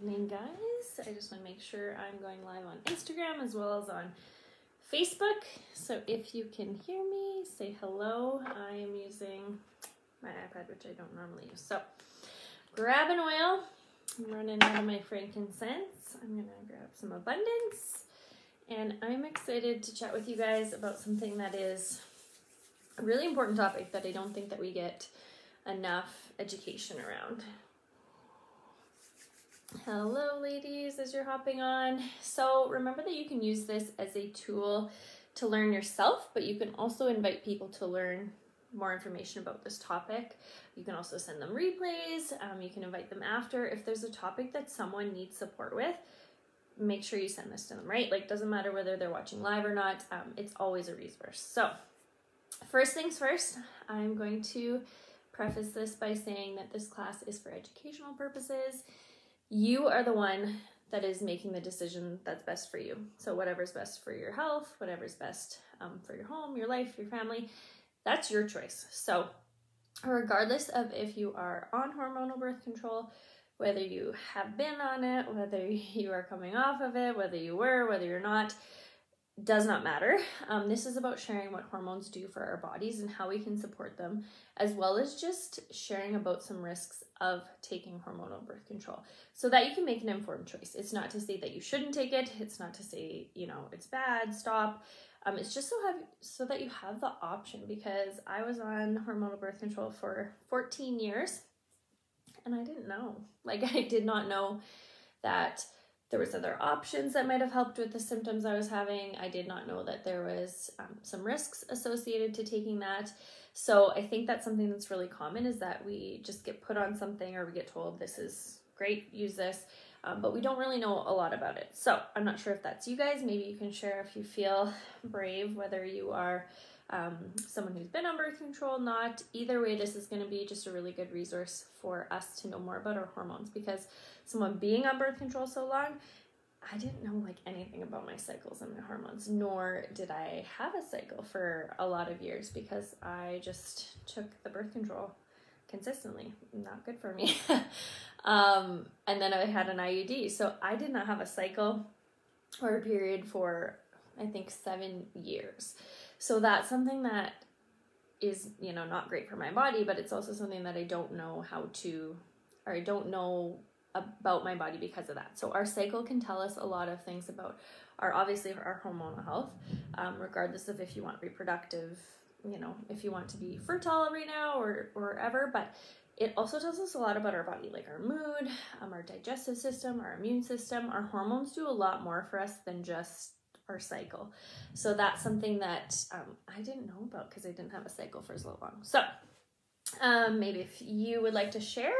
evening, guys. I just want to make sure I'm going live on Instagram as well as on Facebook. So if you can hear me, say hello. I am using my iPad, which I don't normally use. So grab an oil. I'm running out of my frankincense. I'm going to grab some abundance. And I'm excited to chat with you guys about something that is a really important topic that I don't think that we get enough education around. Hello ladies, as you're hopping on. So remember that you can use this as a tool to learn yourself, but you can also invite people to learn more information about this topic. You can also send them replays. You can invite them after. If there's a topic that someone needs support with, make sure you send this to them, right? Like, doesn't matter whether they're watching live or not. It's always a resource. So first things first, I'm going to preface this by saying that this class is for educational purposes. You are the one that is making the decision that's best for you. So whatever's best for your health, whatever's best for your home, your life, your family, that's your choice. So regardless of if you are on hormonal birth control, whether you have been on it, whether you are coming off of it, whether you were, whether you're not, does not matter. This is about sharing what hormones do for our bodies and how we can support them, as well as just sharing about some risks of taking hormonal birth control so that you can make an informed choice. It's not to say that you shouldn't take it. It's not to say, you know, it's bad, stop. It's just so that you have the option, because I was on hormonal birth control for 14 years and I didn't know. Like, I did not know that there was other options that might have helped with the symptoms I was having. I did not know that there was some risks associated to taking that. So I think that's something that's really common, is that we just get put on something, or we get told this is great, use this, but we don't really know a lot about it. So I'm not sure if that's you guys. Maybe you can share if you feel brave, whether you are someone who's been on birth control, not. Either way, this is going to be just a really good resource for us to know more about our hormones, because someone being on birth control so long, I didn't know like anything about my cycles and my hormones, nor did I have a cycle for a lot of years, because I just took the birth control consistently. Not good for me. And then I had an IUD, so I did not have a cycle or a period for, I think, 7 years. So that's something that is, you know, not great for my body, but it's also something that I don't know how to, or I don't know about my body because of that. So our cycle can tell us a lot of things about obviously our hormonal health, regardless of if you want reproductive, you know, if you want to be fertile right now or ever, but it also tells us a lot about our body, like our mood, our digestive system, our immune system. Our hormones do a lot more for us than just our cycle. So that's something that I didn't know about because I didn't have a cycle for so long. So maybe if you would like to share,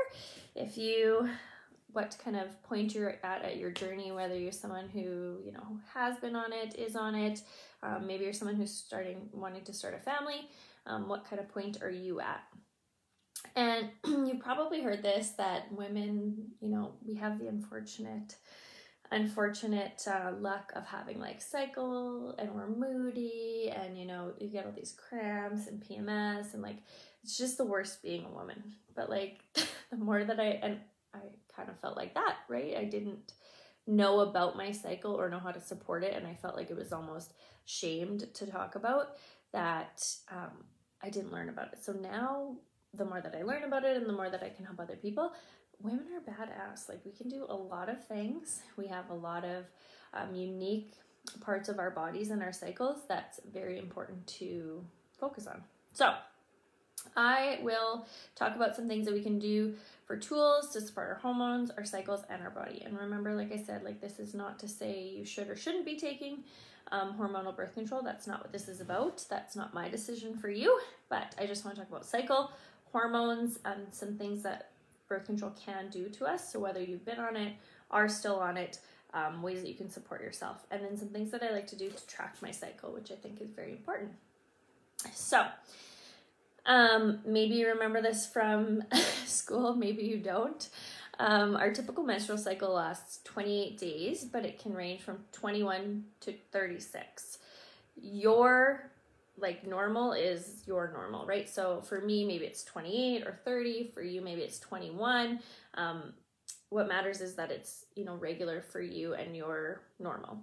what kind of point you're at your journey, whether you're someone who, you know, has been on it, is on it, maybe you're someone who's wanting to start a family, what kind of point are you at? And you've probably heard this, that women, you know, we have the unfortunate luck of having like cycle, and we're moody, and, you know, you get all these cramps and PMS, and like, it's just the worst being a woman. But like, the more that I kind of felt like that, right? I didn't know about my cycle or know how to support it, and I felt like it was almost shamed to talk about that. I didn't learn about it. So now, the more that I learn about it and the more that I can help other people, women are badass. Like, we can do a lot of things. We have a lot of unique parts of our bodies and our cycles that's very important to focus on. So I will talk about some things that we can do for tools to support our hormones, our cycles, and our body. And remember, like I said, like, this is not to say you should or shouldn't be taking hormonal birth control. That's not what this is about. That's not my decision for you. But I just want to talk about cycle, hormones, and some things that birth control can do to us. So whether you've been on it, are still on it, ways that you can support yourself. And then some things that I like to do to track my cycle, which I think is very important. So maybe you remember this from school, maybe you don't. Our typical menstrual cycle lasts 28 days, but it can range from 21 to 36. Your like normal is your normal, right? So for me, maybe it's 28 or 30. For you, maybe it's 21. what matters is that it's, you know, regular for you and your normal.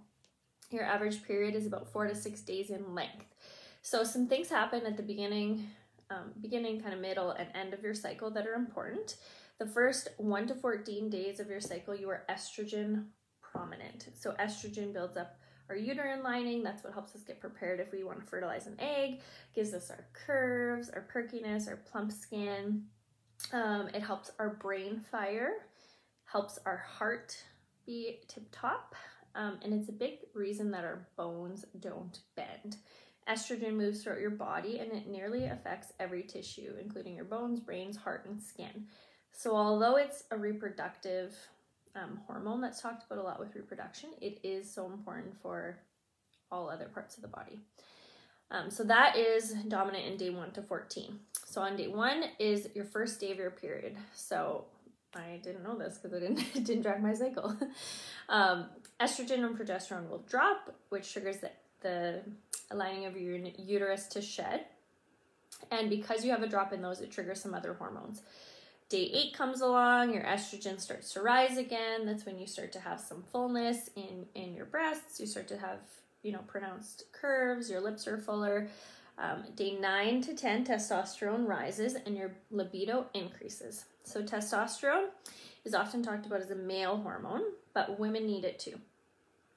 Your average period is about 4 to 6 days in length. So some things happen at the beginning, kind of middle and end of your cycle that are important. The first 1 to 14 days of your cycle, you are estrogen prominent. So estrogen builds up our uterine lining. That's what helps us get prepared if we want to fertilize an egg, gives us our curves, our perkiness, our plump skin. It helps our brain fire, helps our heart be tip-top, and it's a big reason that our bones don't bend. Estrogen moves throughout your body and it nearly affects every tissue, including your bones, brains, heart, and skin. So although it's a reproductive hormone that's talked about a lot with reproduction, it is so important for all other parts of the body. So that is dominant in day 1 to 14. So on day 1 is your first day of your period. So I didn't know this because I didn't track my cycle. Estrogen and progesterone will drop, which triggers the lining of your uterus to shed. And because you have a drop in those, it triggers some other hormones. Day 8 comes along, your estrogen starts to rise again. That's when you start to have some fullness in your breasts. You start to have, you know, pronounced curves, your lips are fuller. Day 9 to 10, testosterone rises and your libido increases. So testosterone is often talked about as a male hormone, but women need it too.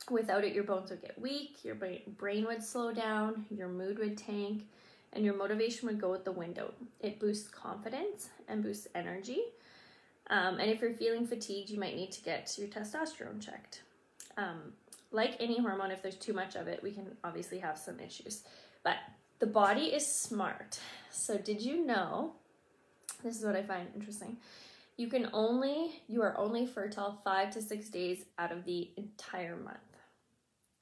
Without it, your bones would get weak, your brain would slow down, your mood would tank, and your motivation would go out the window. It boosts confidence and boosts energy. And if you're feeling fatigued, you might need to get your testosterone checked. Like any hormone, if there's too much of it, we can obviously have some issues. But the body is smart. So did you know, this is what I find interesting, you are only fertile 5 to 6 days out of the entire month.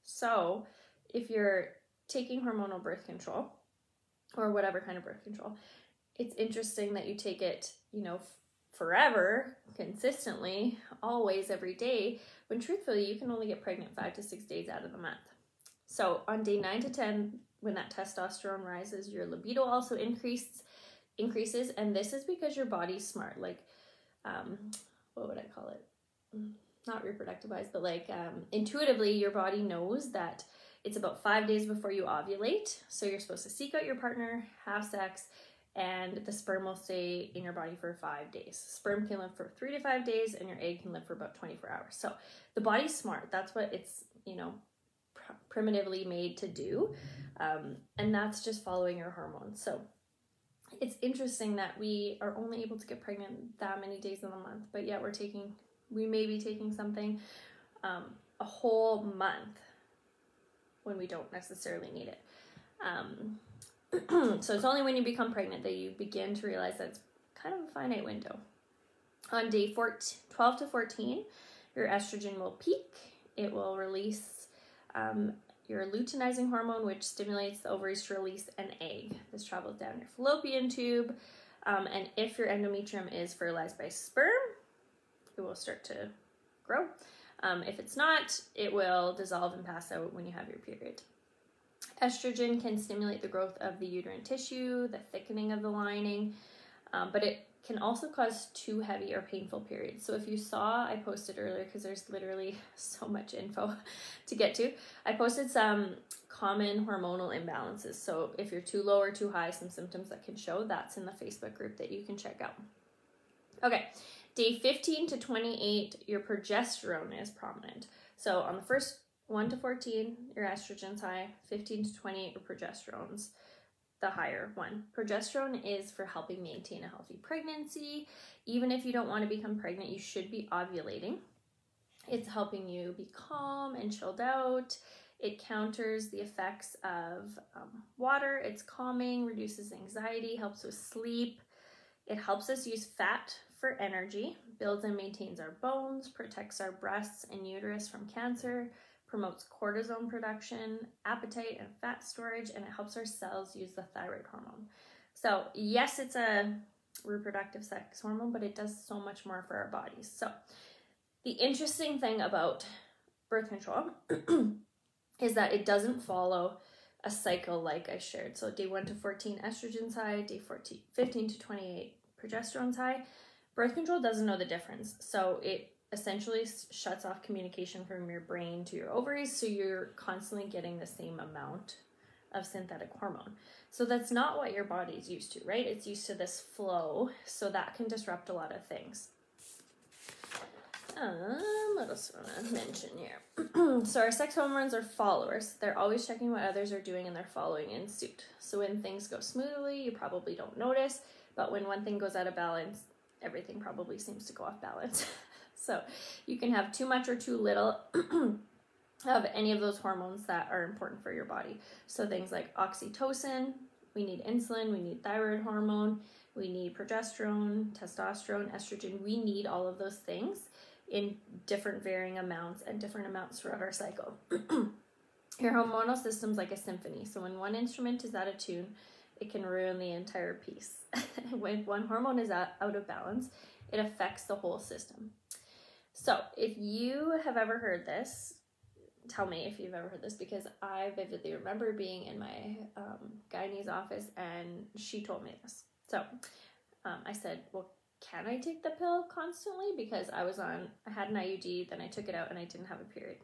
So if you're taking hormonal birth control, or whatever kind of birth control, it's interesting that you take it, you know, forever, consistently, always, every day, when truthfully you can only get pregnant 5 to 6 days out of the month. So on day 9 to 10, when that testosterone rises, your libido also increases, and this is because your body's smart. Like, what would I call it? Not reproductive wise, but like intuitively, your body knows that it's about 5 days before you ovulate. So you're supposed to seek out your partner, have sex, and the sperm will stay in your body for 5 days. Sperm can live for 3 to 5 days, and your egg can live for about 24 hours. So the body's smart. That's what it's, you know, primitively made to do. And that's just following your hormones. So it's interesting that we are only able to get pregnant that many days in a month, but yet we may be taking something a whole month when we don't necessarily need it. So it's only when you become pregnant that you begin to realize that it's kind of a finite window. On day 12 to 14, your estrogen will peak. It will release your luteinizing hormone, which stimulates the ovaries to release an egg. This travels down your fallopian tube, and if your endometrium is fertilized by sperm, it will start to grow. If it's not, it will dissolve and pass out when you have your period. Estrogen can stimulate the growth of the uterine tissue, the thickening of the lining, but it can also cause too heavy or painful periods. So if you saw, I posted earlier, because there's literally so much info to get to, I posted some common hormonal imbalances. So if you're too low or too high, some symptoms that can show, that's in the Facebook group that you can check out. Okay, day 15 to 28, your progesterone is prominent. So on the first 1 to 14, your estrogen's high. 15 to 28, your progesterone's the higher one. Progesterone is for helping maintain a healthy pregnancy. Even if you don't want to become pregnant, you should be ovulating. It's helping you be calm and chilled out. It counters the effects of water. It's calming, reduces anxiety, helps with sleep. It helps us use fat for energy, builds and maintains our bones, protects our breasts and uterus from cancer, promotes cortisone production, appetite, and fat storage, and it helps our cells use the thyroid hormone. So yes, it's a reproductive sex hormone, but it does so much more for our bodies. So the interesting thing about birth control is that it doesn't follow a cycle like I shared. So day 1 to 14, estrogen's high, day 15 to 28, progesterone's high. Birth control doesn't know the difference. So it essentially shuts off communication from your brain to your ovaries, so you're constantly getting the same amount of synthetic hormone. So that's not what your body's used to, right? It's used to this flow, so that can disrupt a lot of things. What else do I want to mention here? So our sex hormones are followers. They're always checking what others are doing and they're following in suit. So when things go smoothly, you probably don't notice, but when one thing goes out of balance, everything probably seems to go off balance. So you can have too much or too little of any of those hormones that are important for your body. So things like oxytocin, we need insulin, we need thyroid hormone, we need progesterone, testosterone, estrogen. We need all of those things in different varying amounts and different amounts throughout our cycle. Your hormonal system's like a symphony. So when one instrument is out of tune, it can ruin the entire piece. When one hormone is out of balance, it affects the whole system. So if you have ever heard this, tell me if you've ever heard this, because I vividly remember being in my gynae's office and she told me this. So I said, well, can I take the pill constantly? Because I had an IUD, then I took it out and I didn't have a period.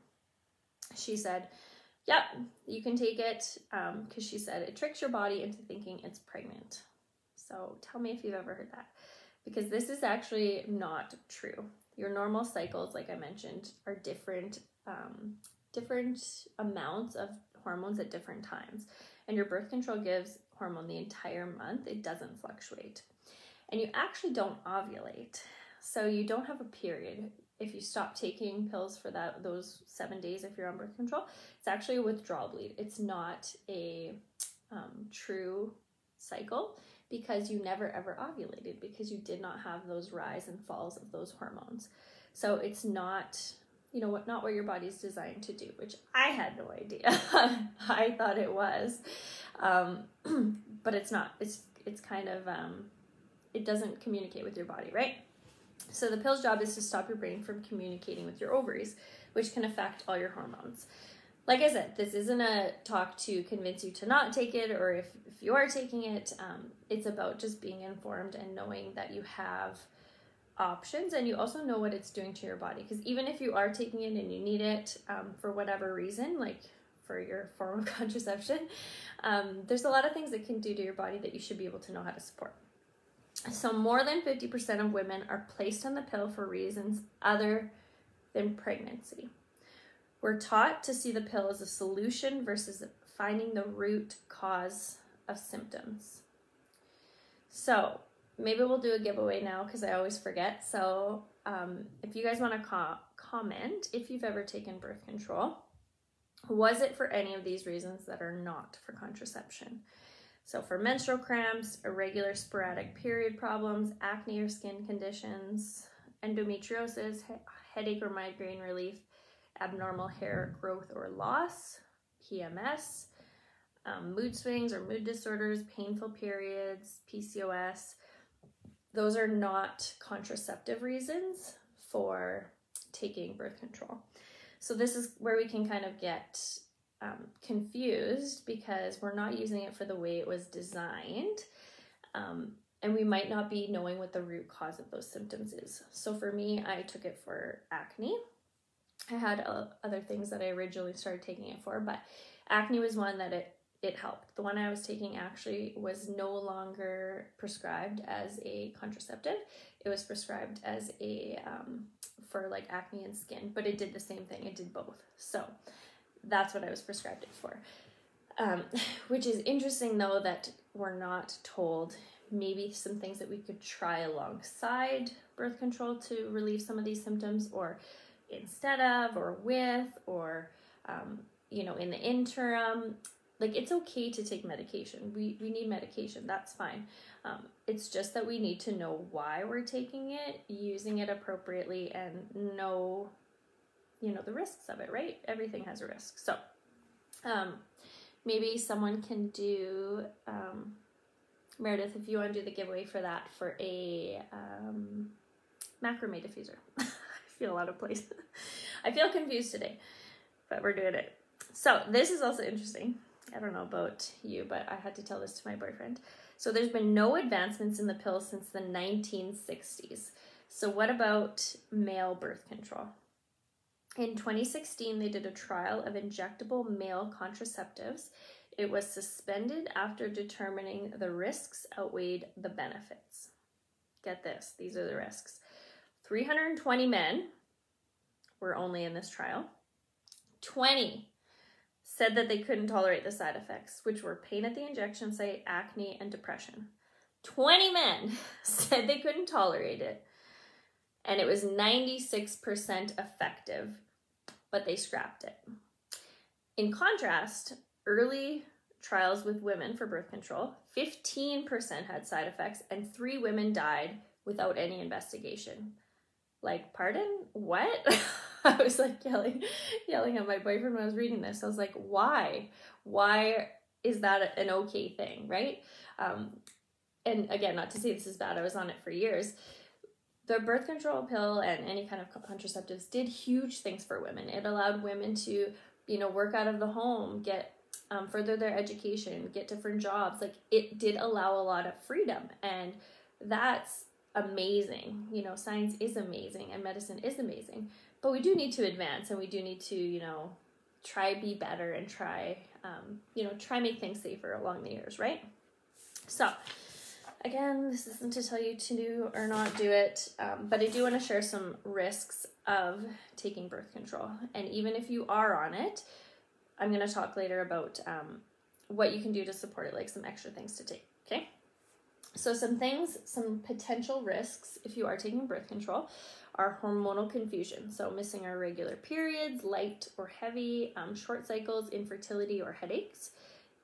She said, yep, you can take it, because she said it tricks your body into thinking it's pregnant. So tell me if you've ever heard that, because this is actually not true. Your normal cycles, like I mentioned, are different amounts of hormones at different times. And your birth control gives hormone the entire month. It doesn't fluctuate. And you actually don't ovulate. So you don't have a period if you stop taking pills for those 7 days if you're on birth control. It's actually a withdrawal bleed. It's not a true cycle, because you never ever ovulated, because you did not have those rise and falls of those hormones. So it's not, not what your body's designed to do, which I had no idea. I thought it was, but it's not. It's kind of, it doesn't communicate with your body, right? So the pill's job is to stop your brain from communicating with your ovaries, which can affect all your hormones. Like I said, this isn't a talk to convince you to not take it, or if you are taking it, it's about just being informed and knowing that you have options, and you also know what it's doing to your body. Because even if you are taking it and you need it for whatever reason, like for your form of contraception, there's a lot of things it can do to your body that you should be able to know how to support. So more than 50% of women are placed on the pill for reasons other than pregnancy. We're taught to see the pill as a solution versus finding the root cause of symptoms. So maybe we'll do a giveaway now, because I always forget. So if you guys want to comment if you've ever taken birth control, was it for any of these reasons that are not for contraception? So for menstrual cramps, irregular sporadic period problems, acne or skin conditions, endometriosis, headache or migraine relief, abnormal hair growth or loss, PMS, mood swings or mood disorders, painful periods, PCOS. Those are not contraceptive reasons for taking birth control. So this is where we can kind of get confused, because we're not using it for the way it was designed, and we might not be knowing what the root cause of those symptoms is. So for me, I took it for acne. I had other things that I originally started taking it for, but acne was one that it helped. The one I was taking actually was no longer prescribed as a contraceptive. It was prescribed as a for like acne and skin, but it did the same thing. It did both. So that's what I was prescribed it for. Which is interesting, though, that we're not told maybe some things that we could try alongside birth control to relieve some of these symptoms, or instead of, or with, or in the interim. Like, it's okay to take medication. We need medication. That's fine. It's just that we need to know why we're taking it, using it appropriately, and know the risks of it, right? Everything has a risk. So maybe someone can do, Meredith, if you want to do the giveaway for that, for a macrame diffuser. I feel out of place. I feel confused today, but we're doing it. So this is also interesting. I don't know about you, but I had to tell this to my boyfriend. So there's been no advancements in the pill since the 1960s. So what about male birth control? In 2016, they did a trial of injectable male contraceptives. It was suspended after determining the risks outweighed the benefits. Get this, these are the risks. 320 men were only in this trial. 20 said that they couldn't tolerate the side effects, which were pain at the injection site, acne, and depression. 20 men said they couldn't tolerate it, and it was 96% effective, but they scrapped it. In contrast, early trials with women for birth control, 15% had side effects, and 3 women died without any investigation. Like, pardon? What? I was like yelling at my boyfriend when I was reading this. I was like, why? Why is that an okay thing, right? And again, not to say this is bad, I was on it for years. The birth control pill and any kind of contraceptives did huge things for women. It allowed women to, work out of the home, get further their education, get different jobs. Like, it did allow a lot of freedom, and that's amazing. Science is amazing and medicine is amazing, but we do need to advance, and we do need to, try be better and try make things safer along the years, right? So again, this isn't to tell you to do or not do it, but I do want to share some risks of taking birth control. And even if you are on it, I'm going to talk later about what you can do to support it, like some extra things to take, okay? So some potential risks if you are taking birth control are hormonal confusion. So missing irregular periods, light or heavy, short cycles, infertility, or headaches.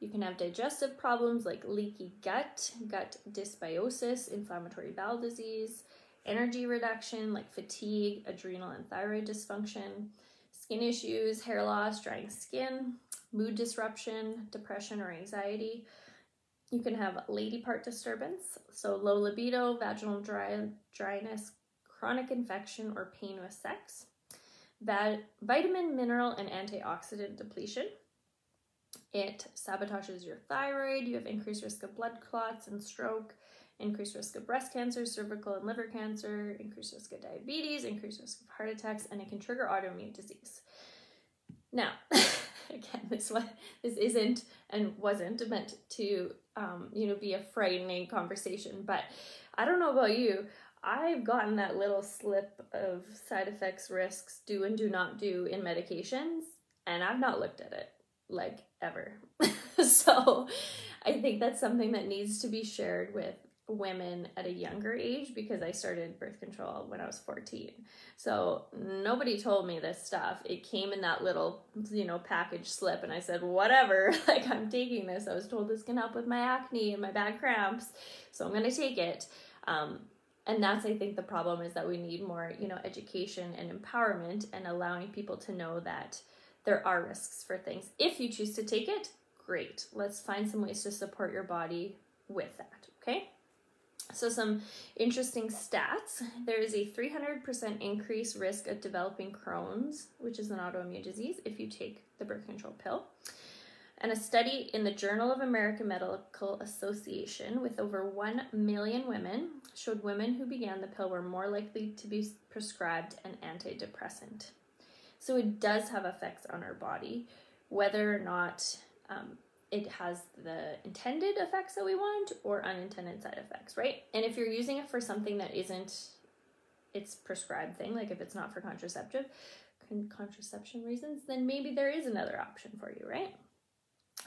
You can have digestive problems like leaky gut, gut dysbiosis, inflammatory bowel disease, energy reduction like fatigue, adrenal and thyroid dysfunction, skin issues, hair loss, drying skin, mood disruption, depression or anxiety. You can have lady part disturbance, so low libido, vaginal dryness, chronic infection, or pain with sex. Vitamin, mineral, and antioxidant depletion. It sabotages your thyroid. You have increased risk of blood clots and stroke, increased risk of breast cancer, cervical and liver cancer, increased risk of diabetes, increased risk of heart attacks, and it can trigger autoimmune disease. Now, again, this isn't and wasn't meant to, be a frightening conversation, but I don't know about you. I've gotten that little slip of side effects, risks, do and do not do in medications, and I've not looked at it, like, ever. So I think that's something that needs to be shared with women at a younger age, because I started birth control when I was 14. So nobody told me this stuff. It came in that little, package slip, and I said, whatever, like, I'm taking this. I was told this can help with my acne and my bad cramps, so I'm going to take it. And that's, I think, the problem is that we need more, education and empowerment, and allowing people to know that there are risks for things. If you choose to take it, great. Let's find some ways to support your body with that, okay? So some interesting stats. There is a 300% increased risk of developing Crohn's, which is an autoimmune disease, if you take the birth control pill. And a study in the Journal of American Medical Association with over 1 million women showed women who began the pill were more likely to be prescribed an antidepressant. So it does have effects on our body, whether or not it has the intended effects that we want or unintended side effects, right? And if you're using it for something that isn't its prescribed thing, like if it's not for contraception reasons, then maybe there is another option for you, right?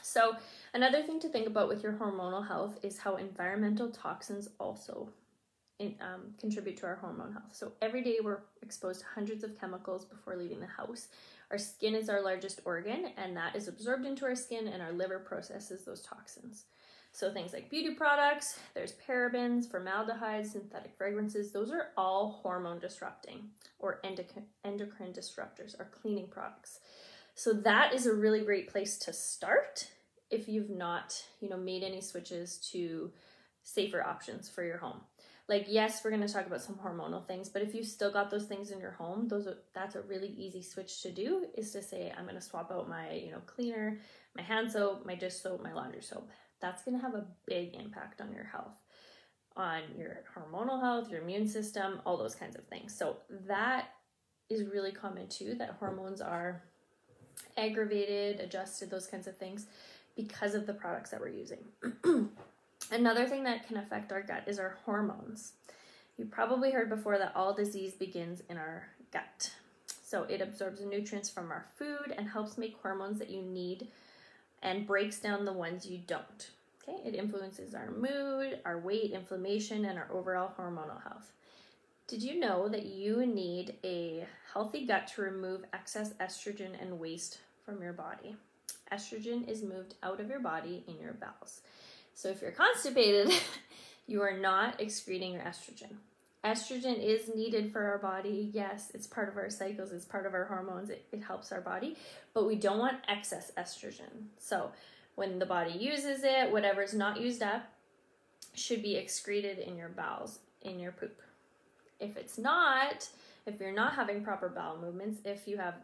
So another thing to think about with your hormonal health is how environmental toxins also contribute to our hormone health. So every day we're exposed to hundreds of chemicals before leaving the house. Our skin is our largest organ, and that is absorbed into our skin, and our liver processes those toxins. So things like beauty products, there's parabens, formaldehyde, synthetic fragrances, those are all hormone disrupting or endocrine disruptors or cleaning products. So that is a really great place to start if you've not, made any switches to safer options for your home. Like, yes, we're going to talk about some hormonal things, but if you still got those things in your home, that's a really easy switch to do, is to say, I'm going to swap out my, cleaner, my hand soap, my dish soap, my laundry soap. That's going to have a big impact on your health. on your hormonal health, your immune system, all those kinds of things. So that is really common too, that hormones are aggravated, adjusted, those kinds of things because of the products that we're using. Another thing that can affect our gut is our hormones. You probably heard before that all disease begins in our gut. So it absorbs nutrients from our food and helps make hormones that you need and breaks down the ones you don't. Okay, it influences our mood, our weight, inflammation, and our overall hormonal health. Did you know that you need a healthy gut to remove excess estrogen and waste from your body? Estrogen is moved out of your body in your bowels. So if you're constipated, you are not excreting your estrogen. Estrogen is needed for our body. Yes, it's part of our cycles, it's part of our hormones, it helps our body, but we don't want excess estrogen. So when the body uses it, whatever's not used up should be excreted in your bowels, in your poop. If it's not, if you're not having proper bowel movements, if you have,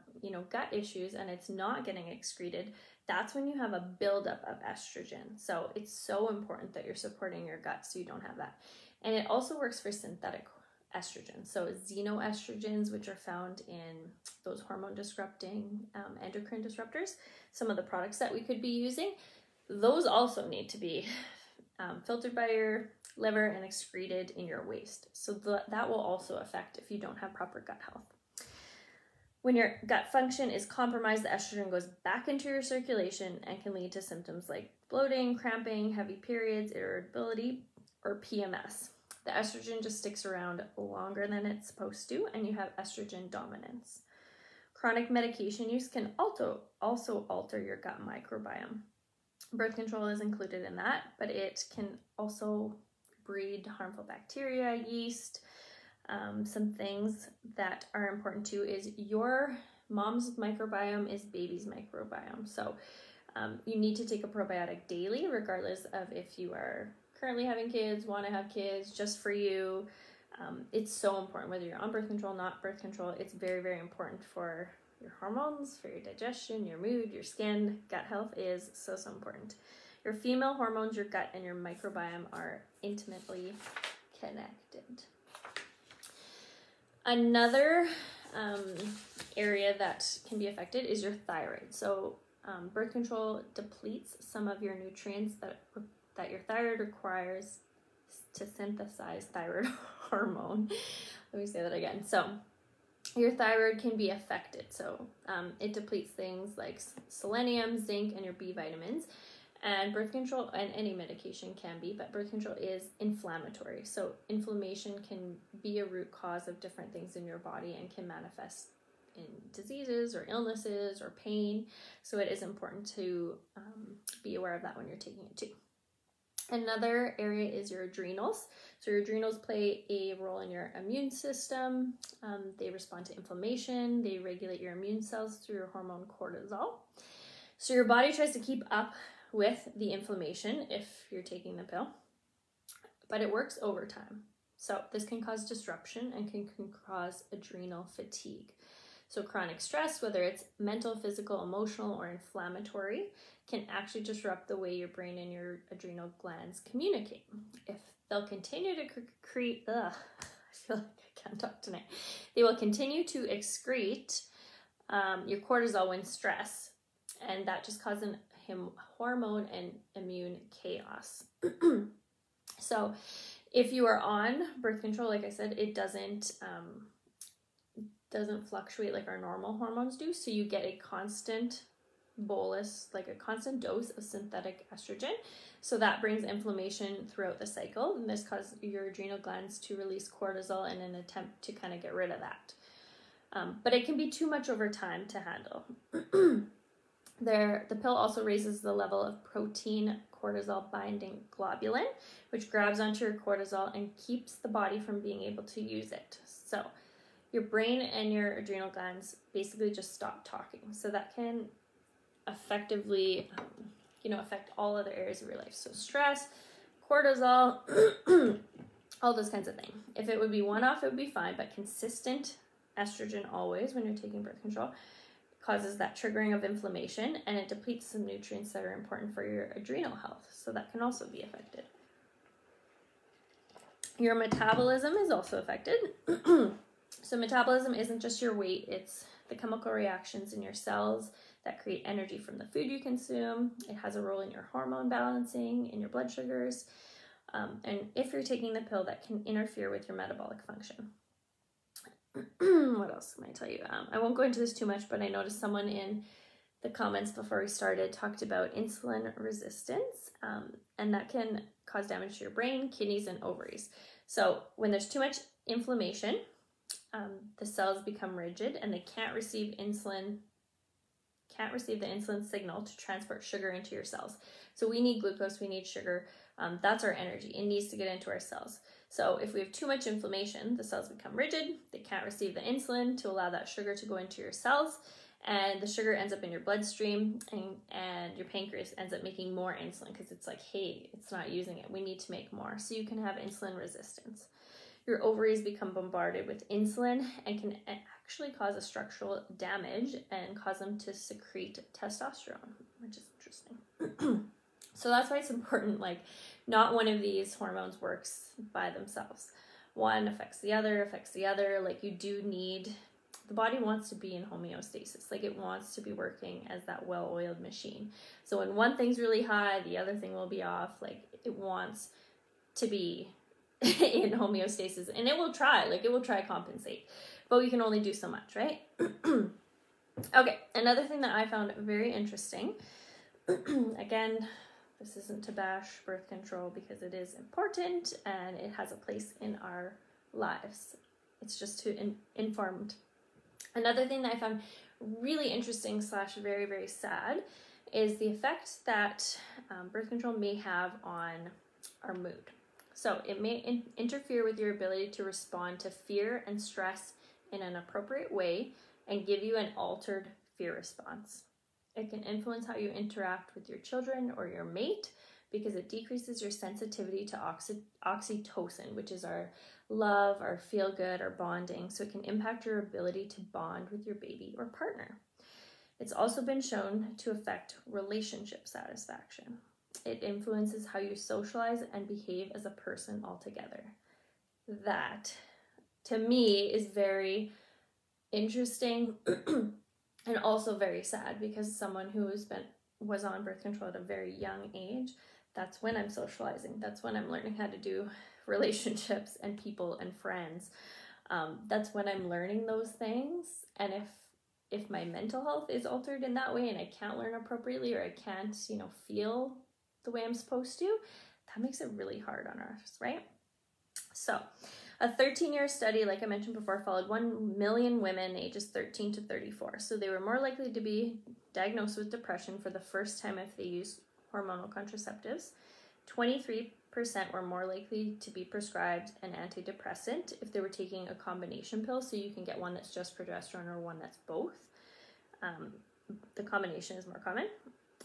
gut issues and it's not getting excreted, that's when you have a buildup of estrogen. So it's so important that you're supporting your gut so you don't have that. And it also works for synthetic estrogen. So xenoestrogens, which are found in those hormone disrupting endocrine disruptors, some of the products that we could be using, those also need to be filtered by your liver and excreted in your waste. So that will also affect if you don't have proper gut health. When your gut function is compromised, the estrogen goes back into your circulation and can lead to symptoms like bloating, cramping, heavy periods, irritability, or PMS. The estrogen just sticks around longer than it's supposed to, and you have estrogen dominance. Chronic medication use can also alter your gut microbiome. Birth control is included in that, but it can also breed harmful bacteria, yeast. Some things that are important too is your mom's microbiome is baby's microbiome. So you need to take a probiotic daily, regardless of if you are currently having kids, want to have kids, just for you. It's so important, whether you're on birth control, not birth control. It's very, very important for your hormones, for your digestion, your mood, your skin. Gut health is so, so important. Your female hormones, your gut, and your microbiome are intimately connected. Another area that can be affected is your thyroid. So birth control depletes some of your nutrients that your thyroid requires to synthesize thyroid hormone. Let me say that again. So your thyroid can be affected. So it depletes things like selenium, zinc, and your B vitamins. And birth control, and any medication can be, but birth control is inflammatory. So inflammation can be a root cause of different things in your body and can manifest in diseases or illnesses or pain. So it is important to be aware of that when you're taking it too. Another area is your adrenals. So your adrenals play a role in your immune system. They respond to inflammation. They regulate your immune cells through your hormone cortisol. So your body tries to keep up with the inflammation if you're taking the pill, but it works overtime. So this can cause disruption and can cause adrenal fatigue. So chronic stress, whether it's mental, physical, emotional, or inflammatory, can actually disrupt the way your brain and your adrenal glands communicate. If they'll continue to create, I feel like I can't talk tonight. They will continue to excrete your cortisol when stressed, and that just causes hormone and immune chaos. So if you are on birth control, like I said, it doesn't fluctuate like our normal hormones do. So you get a constant bolus, like a constant dose of synthetic estrogen. So that brings inflammation throughout the cycle, and this causes your adrenal glands to release cortisol in an attempt to kind of get rid of that. But it can be too much over time to handle. The pill also raises the level of protein cortisol binding globulin, which grabs onto your cortisol and keeps the body from being able to use it. So your brain and your adrenal glands basically just stop talking. So that can effectively, affect all other areas of your life. So stress, cortisol, all those kinds of things. If it would be one-off, it would be fine, but consistent estrogen always when you're taking birth control causes that triggering of inflammation, and it depletes some nutrients that are important for your adrenal health. So that can also be affected. Your metabolism is also affected. So metabolism isn't just your weight, it's the chemical reactions in your cells that create energy from the food you consume. It has a role in your hormone balancing, in your blood sugars, and if you're taking the pill, that can interfere with your metabolic function. What else can I tell you? I won't go into this too much, but I noticed someone in the comments before we started talked about insulin resistance, and that can cause damage to your brain, kidneys, and ovaries. So when there's too much inflammation, the cells become rigid and they can't receive the insulin signal to transport sugar into your cells. So we need glucose, we need sugar. That's our energy. It needs to get into our cells. So if we have too much inflammation, the cells become rigid. They can't receive the insulin to allow that sugar to go into your cells. And the sugar ends up in your bloodstream, and your pancreas ends up making more insulin because it's like, hey, it's not using it. We need to make more. So you can have insulin resistance. Your ovaries become bombarded with insulin and can actually cause a structural damage and cause them to secrete testosterone, which is interesting. So that's why it's important, like, not one of these hormones works by themselves. One affects the other. Like, you do need, the body wants to be in homeostasis. Like, it wants to be working as that well-oiled machine. So when one thing's really high, the other thing will be off. Like, it wants to be in homeostasis, and it will try compensate, but we can only do so much, right? Okay, another thing that I found very interesting, again, this isn't to bash birth control because it is important and it has a place in our lives. It's just to informed. Another thing that I found really interesting / very, very sad is the effect that birth control may have on our mood. So it may interfere with your ability to respond to fear and stress in an appropriate way and give you an altered fear response. It can influence how you interact with your children or your mate because it decreases your sensitivity to oxytocin, which is our love, our feel good, our bonding. So it can impact your ability to bond with your baby or partner. It's also been shown to affect relationship satisfaction. It influences how you socialize and behave as a person altogether. That, to me, is very interesting and also very sad, because someone who was on birth control at a very young age, that's when I'm socializing. That's when I'm learning how to do relationships and people and friends. That's when I'm learning those things. And if my mental health is altered in that way and I can't learn appropriately, or I can't, feel the way I'm supposed to, that makes it really hard on us, right? So a 13-year study, like I mentioned before, followed 1 million women ages 13 to 34. So they were more likely to be diagnosed with depression for the first time if they used hormonal contraceptives. 23% were more likely to be prescribed an antidepressant if they were taking a combination pill. So you can get one that's just progesterone or one that's both. The combination is more common.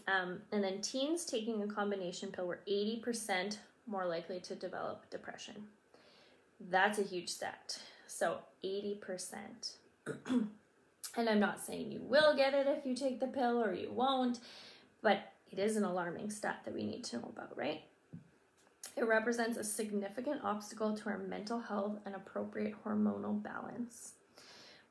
And then teens taking a combination pill were 80% more likely to develop depression. That's a huge stat. So 80%. And I'm not saying you will get it if you take the pill or you won't, but it is an alarming stat that we need to know about, right? It represents a significant obstacle to our mental health and appropriate hormonal balance.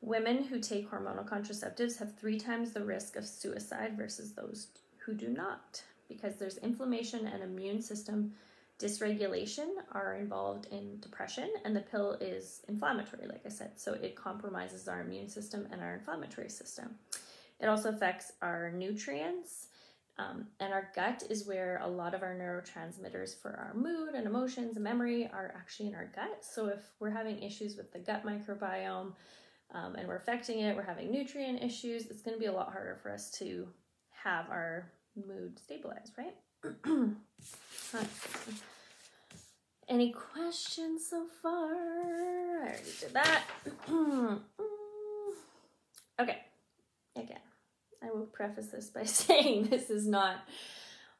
Women who take hormonal contraceptives have 3 times the risk of suicide versus those who do not, because there's inflammation and immune system dysregulation are involved in depression, and the pill is inflammatory, like I said, so it compromises our immune system and our inflammatory system. It also affects our nutrients, and our gut is where a lot of our neurotransmitters for our mood and emotions and memory are actually in our gut. So if we're having issues with the gut microbiome and we're affecting it, we're having nutrient issues, it's going to be a lot harder for us to have our mood stabilized, right? Any questions so far? I already did that. Okay, again, I will preface this by saying this is not,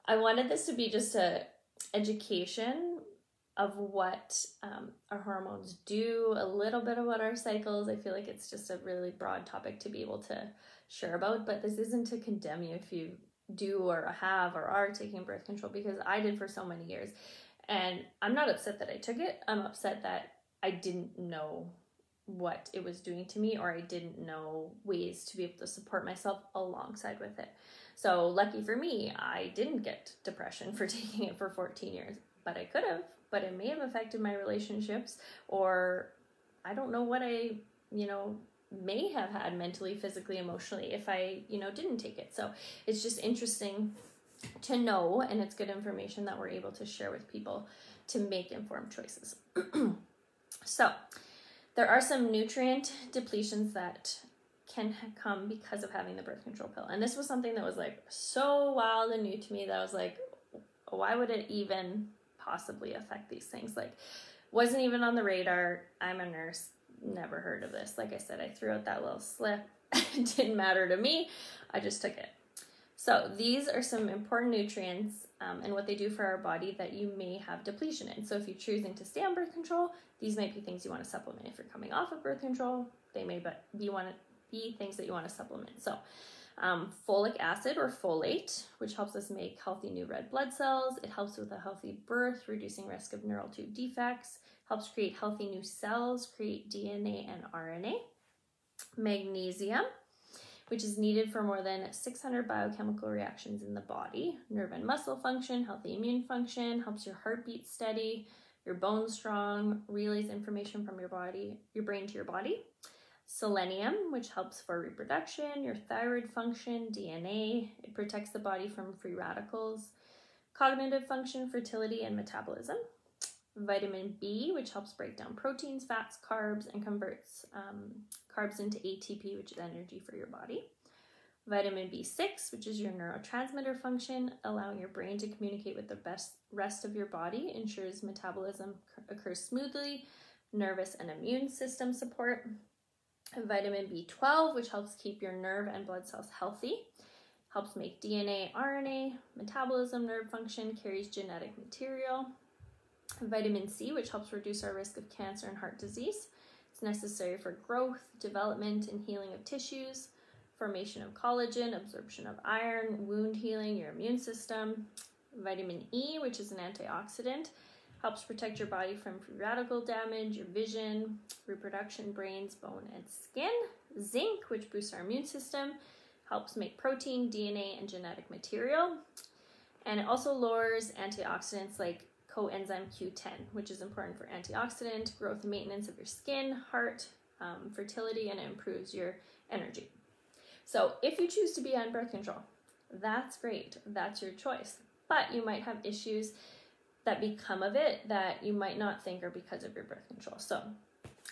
I wanted this to be just a education of what our hormones do, a little bit about our cycles. I feel like it's just a really broad topic to be able to share about, but this isn't to condemn you if you do or have or are taking birth control, because I did for so many years. And I'm not upset that I took it. I'm upset that I didn't know what it was doing to me, or I didn't know ways to be able to support myself alongside with it. So lucky for me, I didn't get depression for taking it for 14 years, but I could have, but it may have affected my relationships, or I don't know what I, may have had mentally, physically, emotionally if I, didn't take it. So it's just interesting to know, and it's good information that we're able to share with people to make informed choices. So there are some nutrient depletions that can come because of having the birth control pill. And this was something that was like so wild and new to me that I was like, why would it even possibly affect these things? Like, wasn't even on the radar. I'm a nurse, never heard of this. Like I said, I threw out that little slip. It didn't matter to me. I just took it. So these are some important nutrients and what they do for our body that you may have depletion in. So if you're choosing to stay on birth control, these might be things you want to supplement. If you're coming off of birth control, they may be things that you want to supplement. So folic acid or folate, which helps us make healthy new red blood cells. It helps with a healthy birth, reducing risk of neural tube defects, helps create healthy new cells, create DNA and RNA. Magnesium, which is needed for more than 600 biochemical reactions in the body. Nerve and muscle function, healthy immune function, helps your heartbeat steady, your bones strong, relays information from your brain to your body. Selenium, which helps for reproduction, your thyroid function, DNA. It protects the body from free radicals. Cognitive function, fertility, and metabolism. Vitamin B, which helps break down proteins, fats, carbs, and converts carbs into ATP, which is energy for your body. Vitamin B6, which is your neurotransmitter function, allowing your brain to communicate with the rest of your body, ensures metabolism occurs smoothly, nervous and immune system support. Vitamin B12, which helps keep your nerve and blood cells healthy, helps make DNA, RNA, metabolism, nerve function, carries genetic material. Vitamin C, which helps reduce our risk of cancer and heart disease. It's necessary for growth, development, and healing of tissues, formation of collagen, absorption of iron, wound healing, your immune system. Vitamin E, which is an antioxidant, helps protect your body from free radical damage, your vision, reproduction, brains, bone, and skin. Zinc, which boosts our immune system, helps make protein, DNA, and genetic material. And it also lowers antioxidants like coenzyme Q10, which is important for antioxidant, growth and maintenance of your skin, heart, fertility, and it improves your energy. So if you choose to be on birth control, that's great. That's your choice. But you might have issues that become of it that you might not think are because of your birth control. So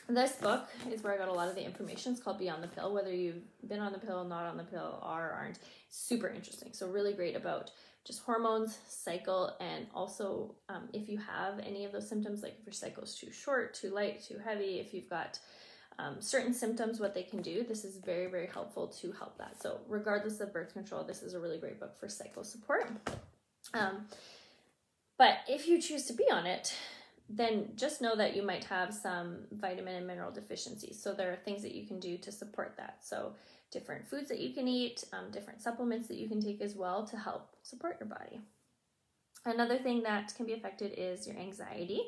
this book is where I got a lot of the information. It's called Beyond the Pill, whether you've been on the pill, not on the pill, are or aren't. Super interesting. So really great about just hormones, cycle, and also if you have any of those symptoms, like if your cycle is too short, too light, too heavy, if you've got certain symptoms, what they can do. This is very, very helpful to help that. So regardless of birth control, this is a really great book for cycle support. But if you choose to be on it, then just know that you might have some vitamin and mineral deficiencies. So there are things that you can do to support that. So different foods that you can eat, different supplements that you can take as well to help support your body. Another thing that can be affected is your anxiety.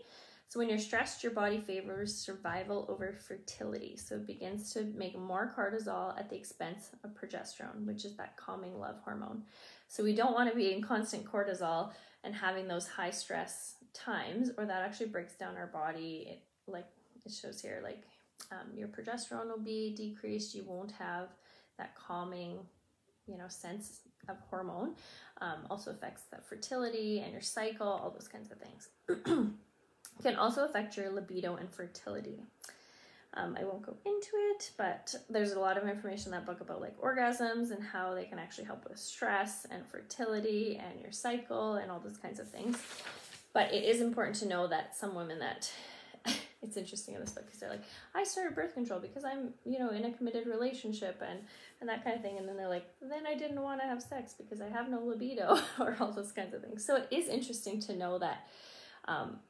So when you're stressed, your body favors survival over fertility. So it begins to make more cortisol at the expense of progesterone, which is that calming love hormone. So we don't want to be in constant cortisol and having those high stress times, or that actually breaks down our body. Like it shows here, like your progesterone will be decreased. You won't have that calming, sense of hormone. Also affects the fertility and your cycle, all those kinds of things. Can also affect your libido and fertility. I won't go into it, but there's a lot of information in that book about like orgasms and how they can actually help with stress and fertility and your cycle and all those kinds of things. But it is important to know that some women that, it's interesting in this book because they're like, I started birth control because I'm, in a committed relationship and that kind of thing. And then they're like, then I didn't want to have sex because I have no libido or all those kinds of things. So it is interesting to know that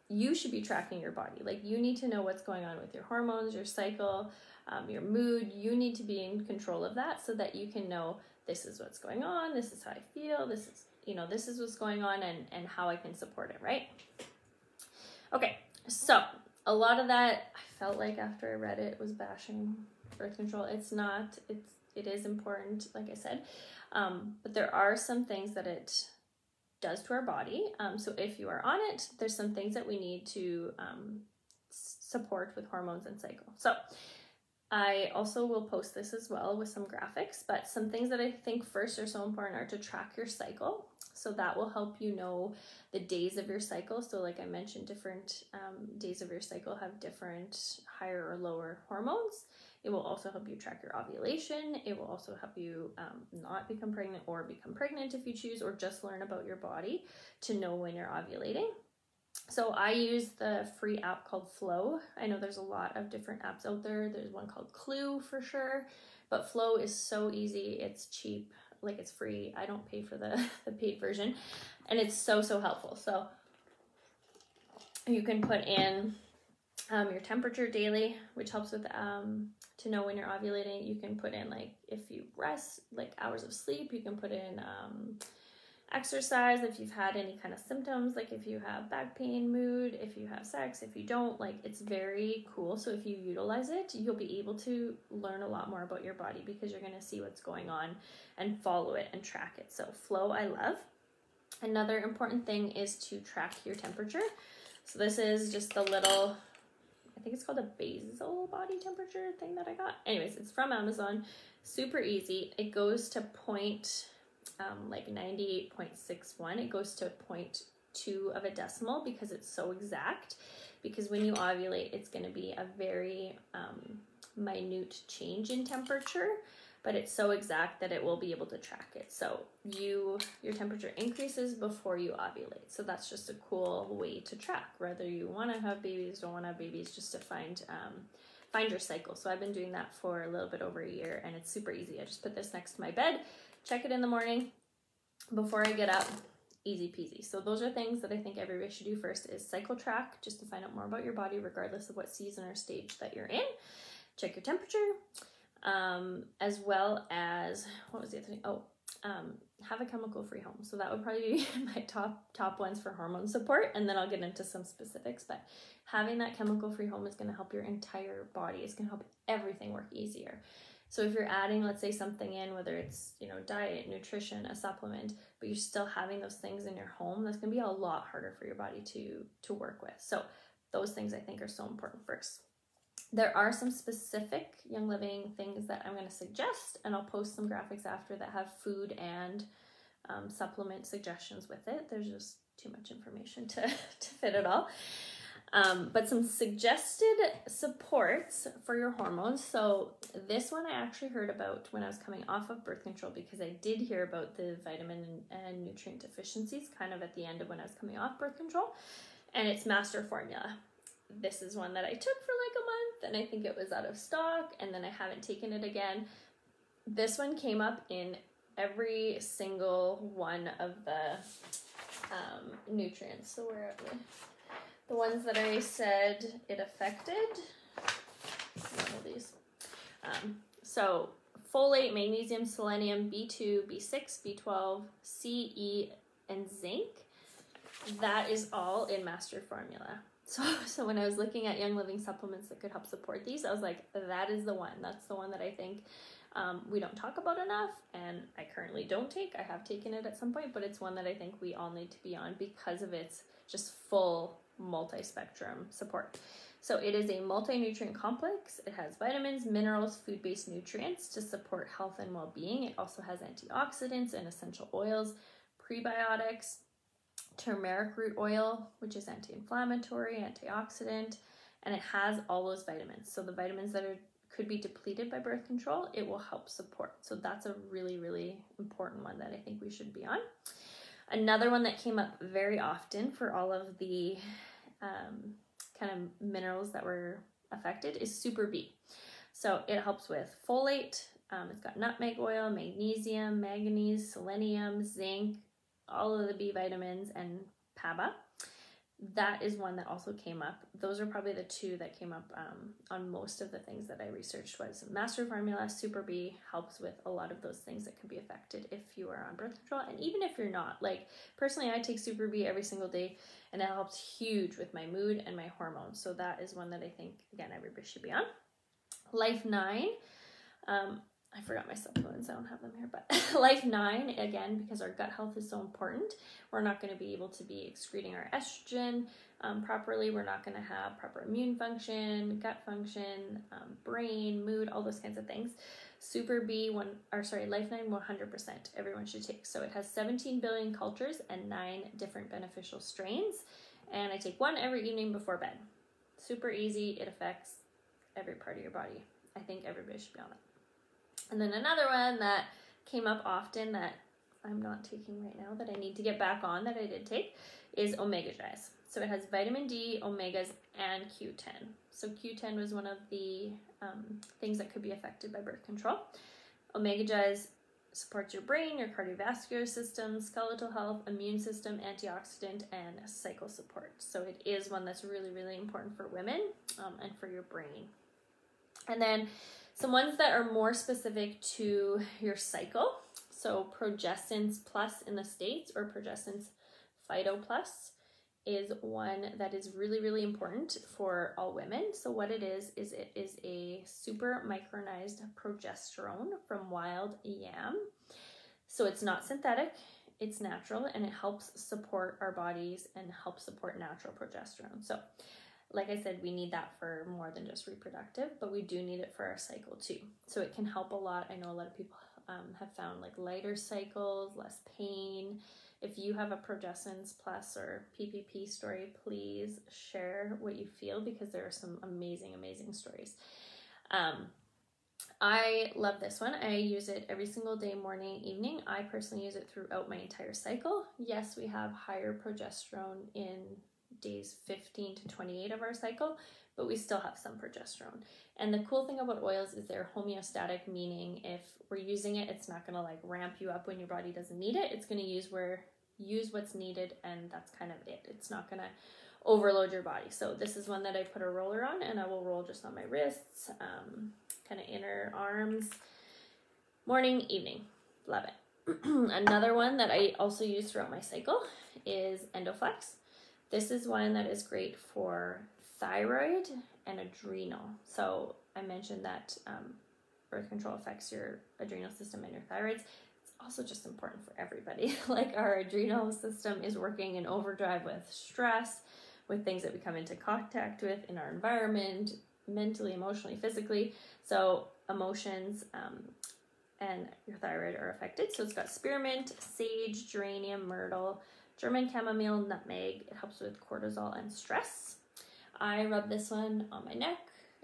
you should be tracking your body. Like you need to know what's going on with your hormones, your cycle, your mood. You need to be in control of that so that you can know this is what's going on. This is how I feel. This is, this is what's going on and how I can support it, right? Okay, so a lot of that, I felt like after I read it was bashing birth control. It's not. It is important, like I said, but there are some things that it does to our body. So if you are on it, there's some things that we need to support with hormones and cycle. So I also will post this as well with some graphics, but some things that I think first are so important are to track your cycle. So that will help you know the days of your cycle. So like I mentioned, different days of your cycle have different higher or lower hormones. It will also help you track your ovulation. It will also help you not become pregnant or become pregnant if you choose, or just learn about your body to know when you're ovulating. So I use the free app called Flow. I know there's a lot of different apps out there. There's one called Clue for sure, but Flow is so easy. It's cheap, like it's free. I don't pay for the paid version, and it's so helpful. So you can put in your temperature daily, which helps with to know when you're ovulating. You can put in like if you rest, like hours of sleep. You can put in exercise if you've had any kind of symptoms, like if you have back pain, mood, if you have sex, if you don't. Like, it's very cool. So if you utilize it, you'll be able to learn a lot more about your body because you're going to see what's going on and follow it and track it. So Flow, I love. Another important thing is to track your temperature. So this is just the little, I think it's called a basal body temperature thing that I got. Anyways, it's from Amazon. Super easy. It goes to like 98.61. It goes to 0.2 of a decimal because it's so exact. Because when you ovulate, it's going to be a very minute change in temperature, but it's so exact that it will be able to track it. So your temperature increases before you ovulate. So that's just a cool way to track whether you want to have babies, don't want to have babies, just to find your cycle. So I've been doing that for a little bit over a year, and it's super easy. I just put this next to my bed, check it in the morning before I get up, easy peasy. So those are things that I think everybody should do first, is cycle track, just to find out more about your body regardless of what season or stage that you're in. Check your temperature, as well as, what was the other thing? Have a chemical-free home. So that would probably be my top ones for hormone support, and then I'll get into some specifics. But having that chemical-free home is going to help your entire body. It's going to help everything work easier. So if you're adding, let's say, something in, whether it's, diet, nutrition, a supplement, but you're still having those things in your home, that's going to be a lot harder for your body to work with. So those things I think are so important first. There are some specific Young Living things that I'm going to suggest, and I'll post some graphics after that have food and supplement suggestions with it. There's just too much information to fit it all. But some suggested supports for your hormones. So this one I actually heard about when I was coming off of birth control, because I did hear about the vitamin and nutrient deficiencies kind of at the end of when I was coming off birth control, and it's Master Formula. This is one that I took for like a month, and I think it was out of stock, and then I haven't taken it again. This one came up in every single one of the nutrients. So where are we? The ones that I said it affected, one of these. So folate, magnesium, selenium, B2, B6, B12, C, E, and zinc. That is all in Master Formula. So when I was looking at Young Living supplements that could help support these, I was like, that is the one. That's the one that I think we don't talk about enough, and I currently don't take. I have taken it at some point, but it's one that I think we all need to be on because of its just full multi-spectrum support. So it is a multi-nutrient complex. It has vitamins, minerals, food-based nutrients to support health and well-being. It also has antioxidants and essential oils, prebiotics, turmeric root oil, which is anti-inflammatory, antioxidant, and it has all those vitamins. So the vitamins that could be depleted by birth control, it will help support. So that's a really, really important one that I think we should be on. Another one that came up very often for all of the kind of minerals that were affected is Super B. So it helps with folate. It's got nutmeg oil, magnesium, manganese, selenium, zinc, all of the B vitamins, and PABA. that is one that also came up. Those are probably the two that came up on most of the things that I researched. Was Master Formula. Super B helps with a lot of those things that can be affected if you are on birth control, and even if you're not. Like personally, I take Super B every single day, and it helps huge with my mood and my hormones. So that is one that I think, again, everybody should be on. Life 9. I forgot my supplements, I don't have them here, but Life 9, again, because our gut health is so important, we're not going to be able to be excreting our estrogen properly. We're not going to have proper immune function, gut function, brain, mood, all those kinds of things. Super B, Life 9, 100% everyone should take. So it has 17 billion cultures and 9 different beneficial strains. And I take one every evening before bed. Super easy. It affects every part of your body. I think everybody should be on it. And then another one that came up often that I'm not taking right now that I need to get back on that I did take is Omegagize. So it has vitamin D, omegas, and Q10. So Q10 was one of the things that could be affected by birth control. Omegagize supports your brain, your cardiovascular system, skeletal health, immune system, antioxidant, and cycle support. So it is one that's really, really important for women and for your brain. And then some ones that are more specific to your cycle. So Progestins Plus in the States, or Progestins Phytoplus, is one that is really, really important for all women. So what it is it is a super micronized progesterone from wild yam. So it's not synthetic, it's natural, and it helps support our bodies and helps support natural progesterone. So like I said, we need that for more than just reproductive, but we do need it for our cycle too. So it can help a lot. I know a lot of people have found like lighter cycles, less pain. If you have a Progestins Plus or PPP story, please share what you feel, because there are some amazing, amazing stories. I love this one. I use it every single day, morning, evening. I personally use it throughout my entire cycle. Yes, we have higher progesterone in days 15 to 28 of our cycle, but we still have some progesterone. And the cool thing about oils is they're homeostatic, meaning if we're using it, it's not going to like ramp you up when your body doesn't need it. It's going to use what's needed, and that's kind of it. It's not going to overload your body. So this is one that I put a roller on, and I will roll just on my wrists, kind of inner arms, morning, evening. Love it. Another one that I also use throughout my cycle is Endoflex. This is one that is great for thyroid and adrenal. So I mentioned that birth control affects your adrenal system and your thyroids. It's also just important for everybody. Like our adrenal system is working in overdrive with stress, with things that we come into contact with in our environment, mentally, emotionally, physically. So emotions and your thyroid are affected. So it's got spearmint, sage, geranium, myrtle, German chamomile, nutmeg. It helps with cortisol and stress. I rub this one on my neck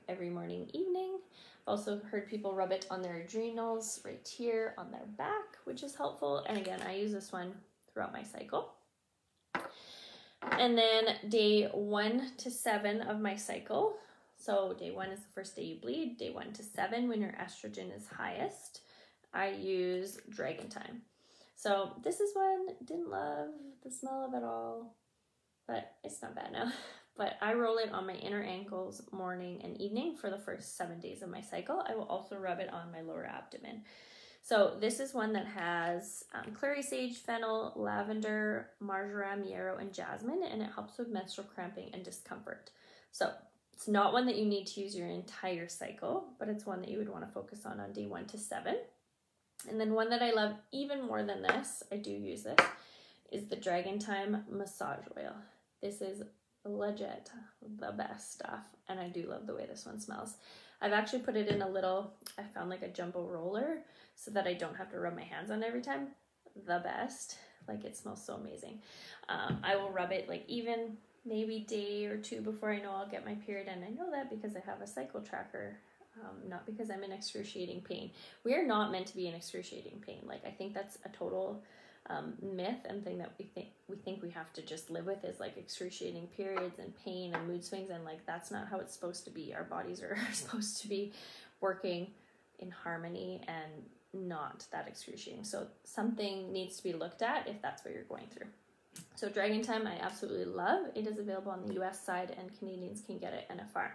every morning, evening. I've also heard people rub it on their adrenals right here on their back, which is helpful. And again, I use this one throughout my cycle. And then day 1 to 7 of my cycle. So day 1 is the first day you bleed. Day 1 to 7, when your estrogen is highest, I use Dragon Time. So this is one, didn't love the smell of it all, but it's not bad now. But I roll it on my inner ankles morning and evening for the first 7 days of my cycle. I will also rub it on my lower abdomen. So this is one that has Clary Sage, fennel, lavender, marjoram, yarrow, and jasmine, and it helps with menstrual cramping and discomfort. So it's not one that you need to use your entire cycle, but it's one that you would want to focus on day 1 to 7. And then one that I love even more than this, I do use this, is the Dragon Time Massage Oil. This is legit the best stuff, and I do love the way this one smells. I've actually put it in I found like a jumbo roller so that I don't have to rub my hands on every time. The best. Like, it smells so amazing. I will rub it like even maybe day or 2 before I know I'll get my period, and I know that because I have a cycle tracker. Not because I'm in excruciating pain. We are not meant to be in excruciating pain. Like, I think that's a total myth and thing that we think we have to just live with, is like excruciating periods and pain and mood swings, and like that's not how it's supposed to be. Our bodies are supposed to be working in harmony and not that excruciating. So something needs to be looked at if that's what you're going through. So Dragon Time I absolutely love. It is available on the US side and Canadians can get it NFR.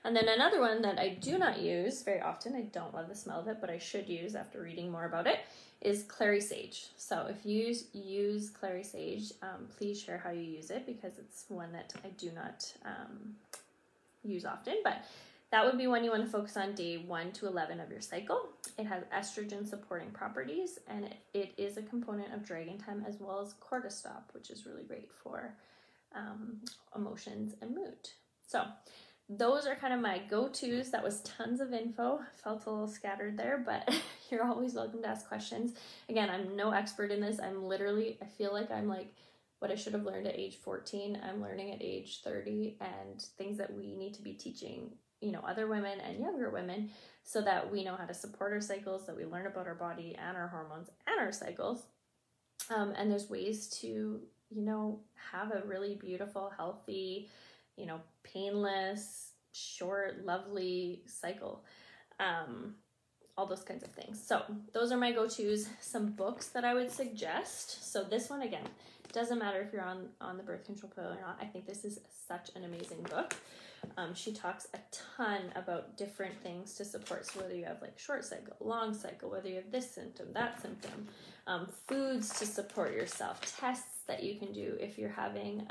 And then another one that I do not use very often, I don't love the smell of it, but I should use after reading more about it, is Clary Sage. So if you use Clary Sage, please share how you use it, because it's one that I do not use often, but that would be one you want to focus on day 1 to 11 of your cycle. It has estrogen supporting properties, and it is a component of Dragon Time as well as cortisol, which is really great for emotions and mood. So those are kind of my go-tos. That was tons of info. Felt a little scattered there, but you're always welcome to ask questions. Again, I'm no expert in this. I feel like I'm like what I should have learned at age 14, I'm learning at age 30, and things that we need to be teaching, you know, other women and younger women, so that we know how to support our cycles, that we learn about our body and our hormones and our cycles. And there's ways to, you know, have a really beautiful, healthy, you know, painless, short, lovely cycle. All those kinds of things. So those are my go-tos. Some books that I would suggest. So this one, again, doesn't matter if you're on the birth control pill or not. I think this is such an amazing book. She talks a ton about different things to support. So whether you have like short cycle, long cycle, whether you have this symptom, that symptom, foods to support yourself, tests that you can do if you're having,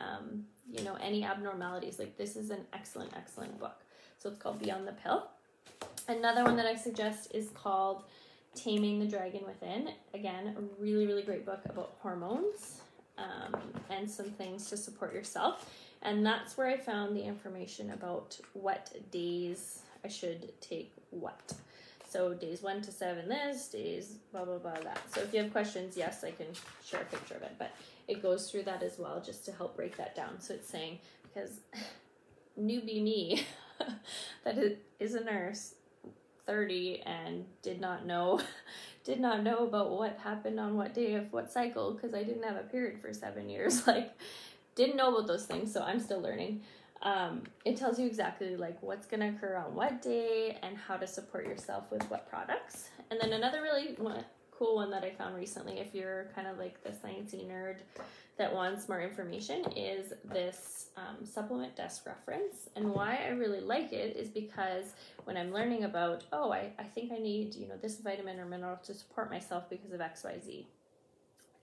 you know, any abnormalities. Like, this is an excellent, excellent book. So it's called Beyond the Pill. Another one that I suggest is called Taming the Dragon Within. Again, a really, really great book about hormones and some things to support yourself. And that's where I found the information about what days I should take what. So days 1 to 7 this, days blah, blah, blah, that. So if you have questions, yes, I can share a picture of it. But it goes through that as well, just to help break that down. So it's saying, because newbie me, that is a nurse, 30, and did not know about what happened on what day of what cycle, because I didn't have a period for 7 years. Like, didn't know about those things, so I'm still learning. It tells you exactly like what's going to occur on what day and how to support yourself with what products. And then another really cool one that I found recently, if you're kind of like the sciencey nerd that wants more information, is this supplement desk reference. And why I really like it is because when I'm learning about, oh, I think I need, you know, this vitamin or mineral to support myself because of XYZ,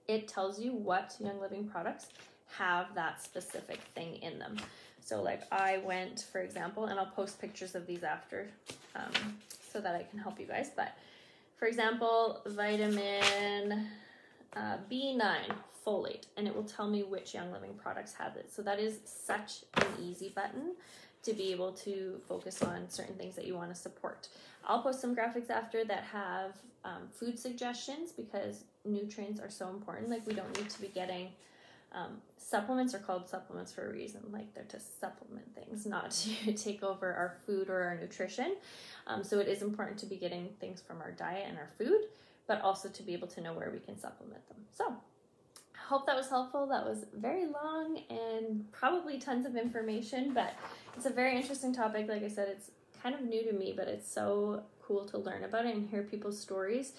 it tells you what Young Living products have that specific thing in them. So like I went, for example, and I'll post pictures of these after so that I can help you guys. But for example, vitamin B9, folate, and it will tell me which Young Living products have it. So that is such an easy button to be able to focus on certain things that you want to support. I'll post some graphics after that have food suggestions, because nutrients are so important. Like, we don't need to be getting supplements are called supplements for a reason. Like, they're to supplement things, not to take over our food or our nutrition. So it is important to be getting things from our diet and our food, but also to be able to know where we can supplement them. So I hope that was helpful. That was very long and probably tons of information, but it's a very interesting topic. Like I said, it's kind of new to me, but it's so cool to learn about it and hear people's stories,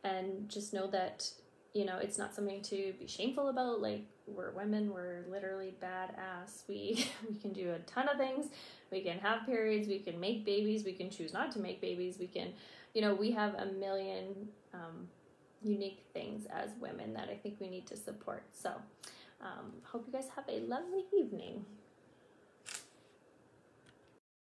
and just know that, you know, it's not something to be shameful about. Like, we're women, we're literally badass. We can do a ton of things. We can have periods, we can make babies, we can choose not to make babies, we can, you know, we have a million unique things as women that I think we need to support. So hope you guys have a lovely evening.